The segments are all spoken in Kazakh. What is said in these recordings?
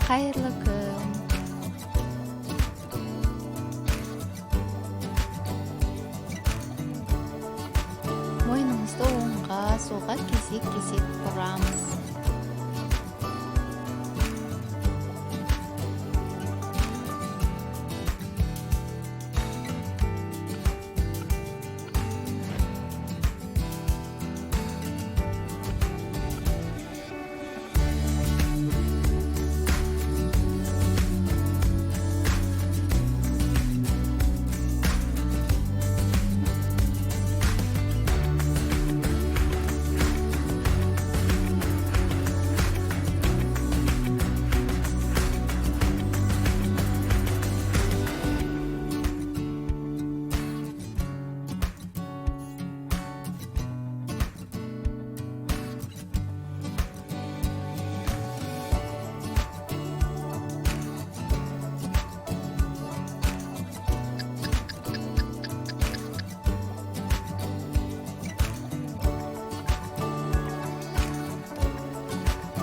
Қайырлы күн. Мойнымызды оңға, солға кезек-кезек бұрамыз.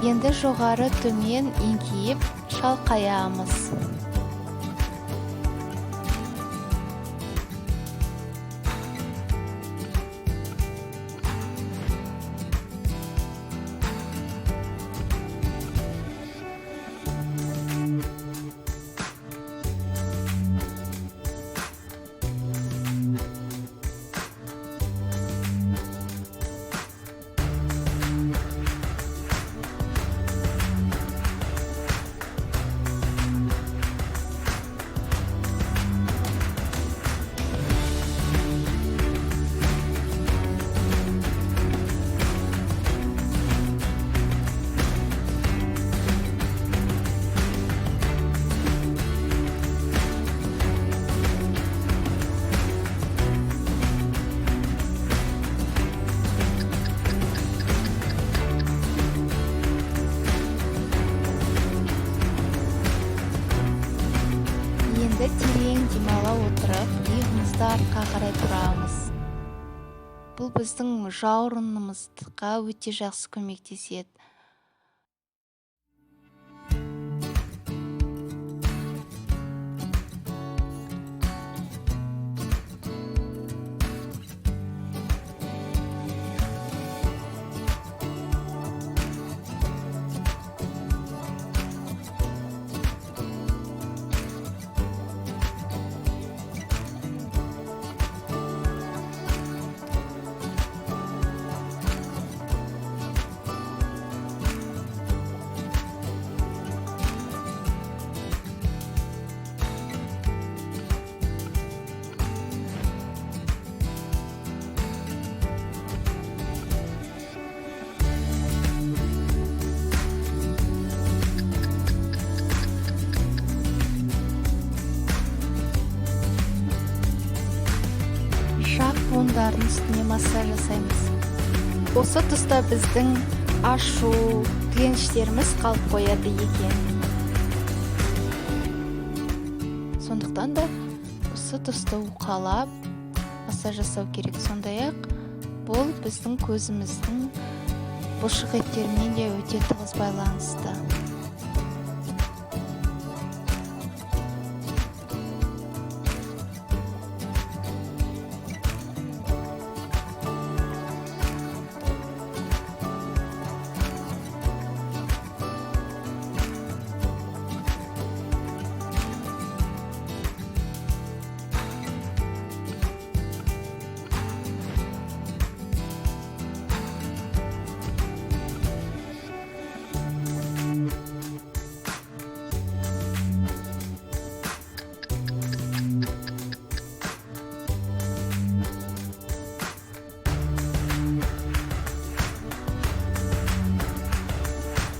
Енді жоғары төмен еңкейіп шалқаямыз. Енді терең демала отырып, иығымызды артқа қарай бұрамыз. Бұл біздің жауырынымызға өте жақсы көмектеседі. Шақ буындардың үстіне массаж жасаймыз. Осы тұста біздің ашу, тіленіштеріміз қалып қояды екен. Сондықтан да осы тұсты уқалап массаж жасау керек. Сондай-ақ бұл біздің көзіміздің бұлшық еттерімен де өте тығыз байланысты.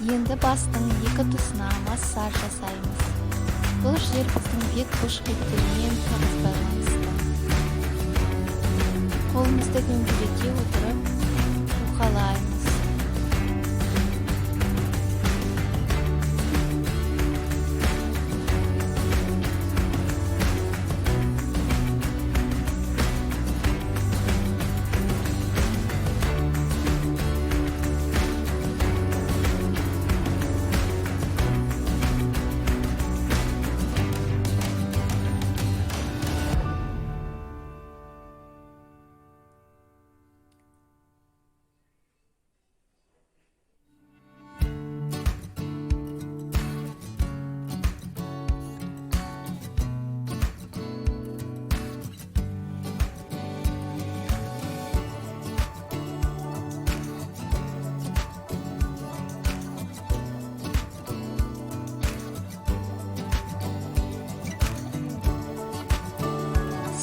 Енді бастың екі тұсына массаж жасаймыз. Бұл жер біздің бет бұлшық еттерімен тығыз байланысты. Қолымызды дөңгелете отырып уқалаймыз.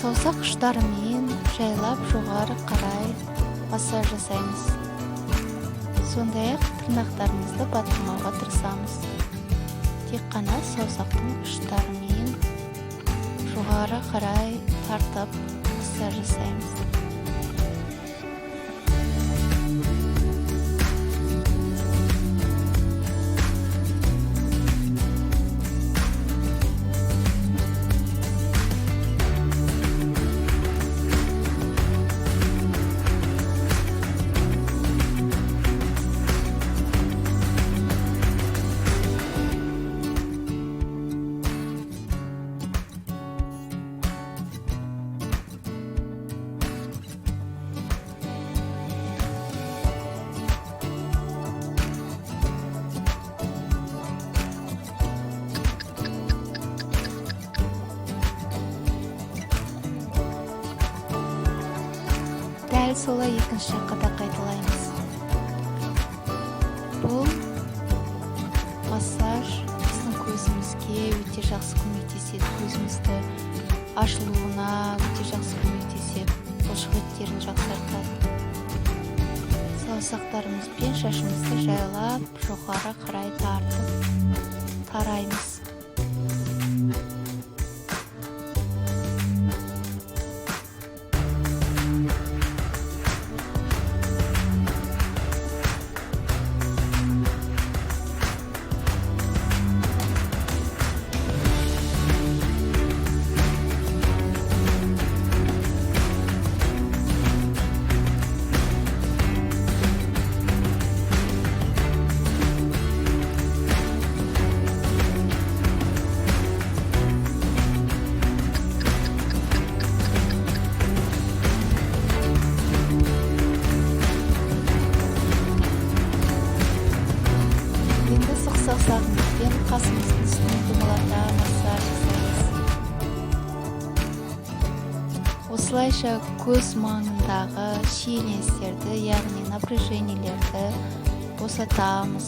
саусақ ұштарымен жайлап жоғары қарай массаж жасаймыз. Сондай-ақ тырнақтарымызды батырмауға тырысамыз. Тек қана саусақтың ұштарымен жоғары қарай тартып массаж жасаймыз. Дәл солай екінші жаққа қайталаймыз. Бұл массаж біздің көзімізге өте жақсы көмектеседі. Көзімізді ашылуына өте жақсы көмектеседі. Бұлшық еттерін жақсартады. Саусақтарымызбен шашымызды жайлап жоғары қарай тартып тараймыз. Саусағымызбен қасымыздың үстіне думалата массаж жасаймыз. Осылайша көз маңындағы шиеленістерді, яғни напряжениелерді босатамыз.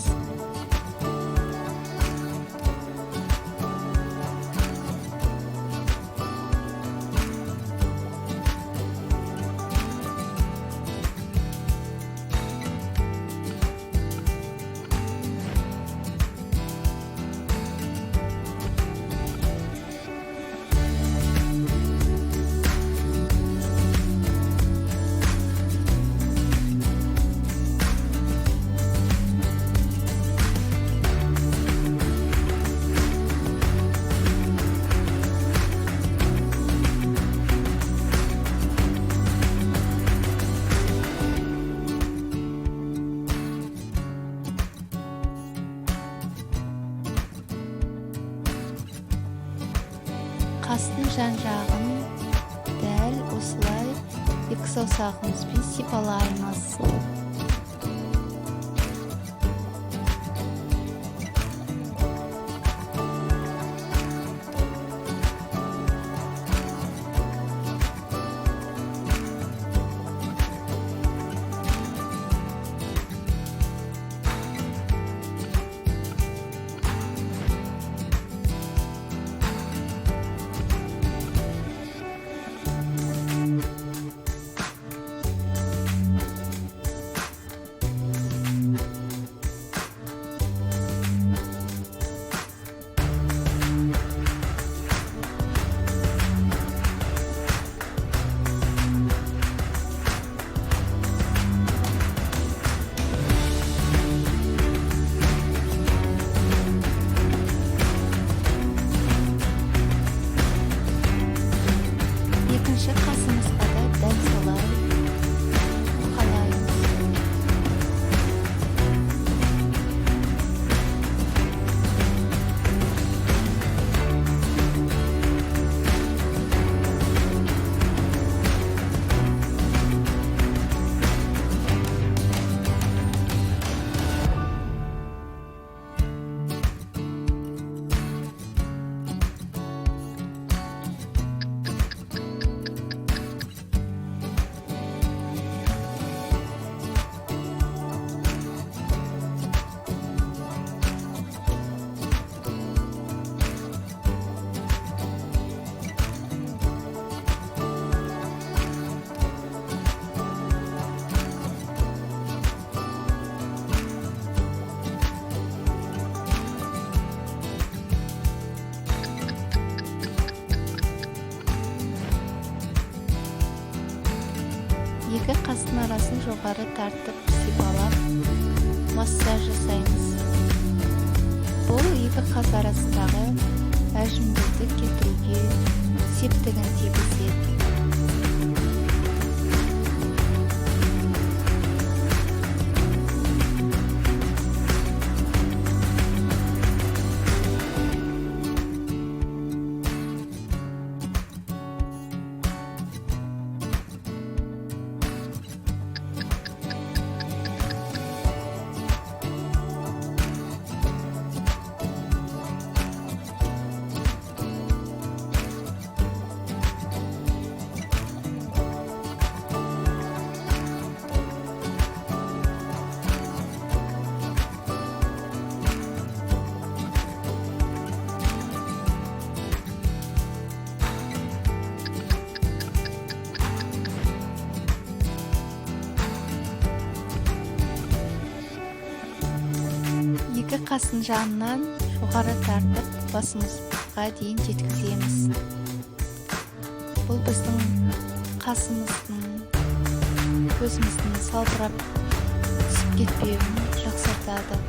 Қастың жан-жағын дәл осылай екі саусағымызбен сипалаймыз. екі қастың арасын жоғары тартып сипалап массаж жасаймыз. Бұл екі қас арасындағы әжімдерді кетіруге септігін тигізеді. Екі қасын жанынан жоғары тартып басымызға дейін жеткіземіз. Бұл біздің қасымыздың, көзіміздің салбырап түсіп кетпеуін жақсартады.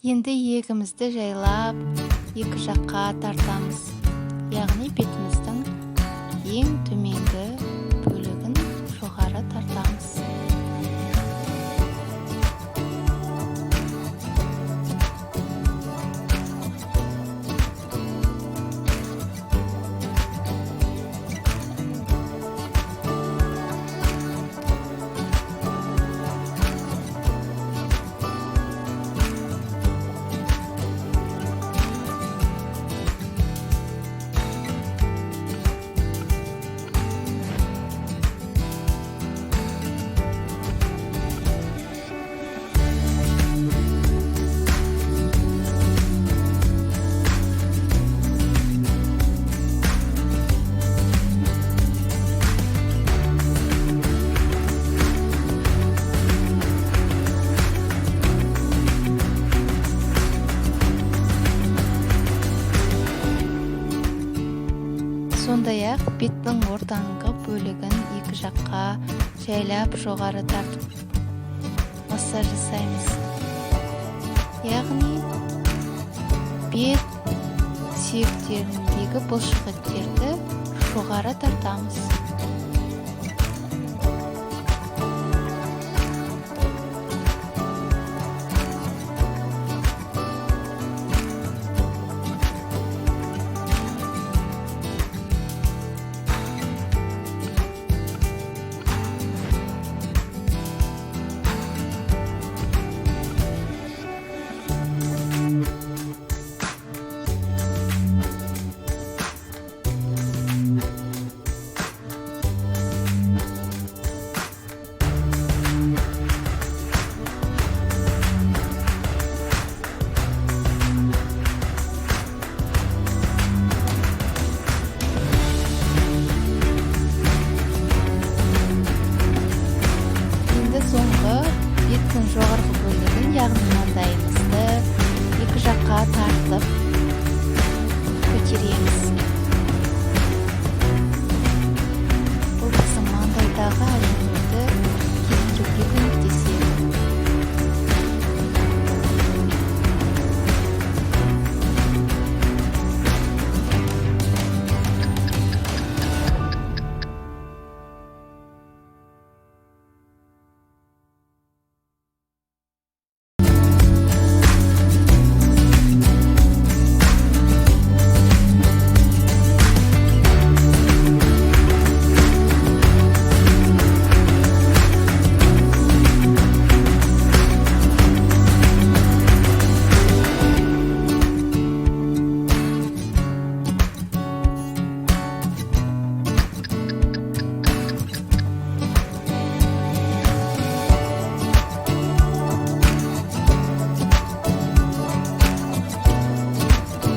Енді иегімізді жайлап екі жаққа тартамыз. Яғни бетіміздің ең төменгі бөлігін жоғары тартамыз. Сондай-ақ беттің ортаңғы бөлігін екі жаққа жайлап жоғары тартып массаж жасаймыз. Яғни бет сүйектеріндегі бұлшықеттерді жоғары тартамыз.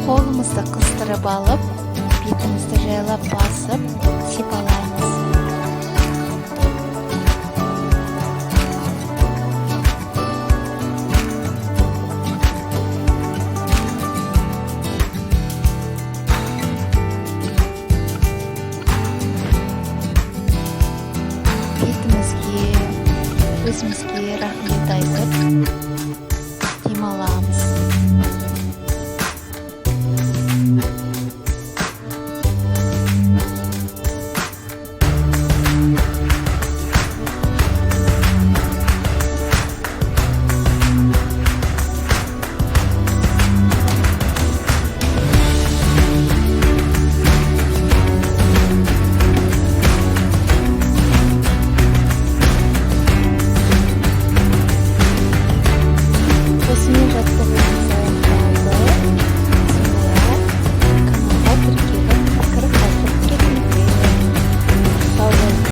қолымызды қыстырып алып, бетімізді жайлап басып сипалаймыз.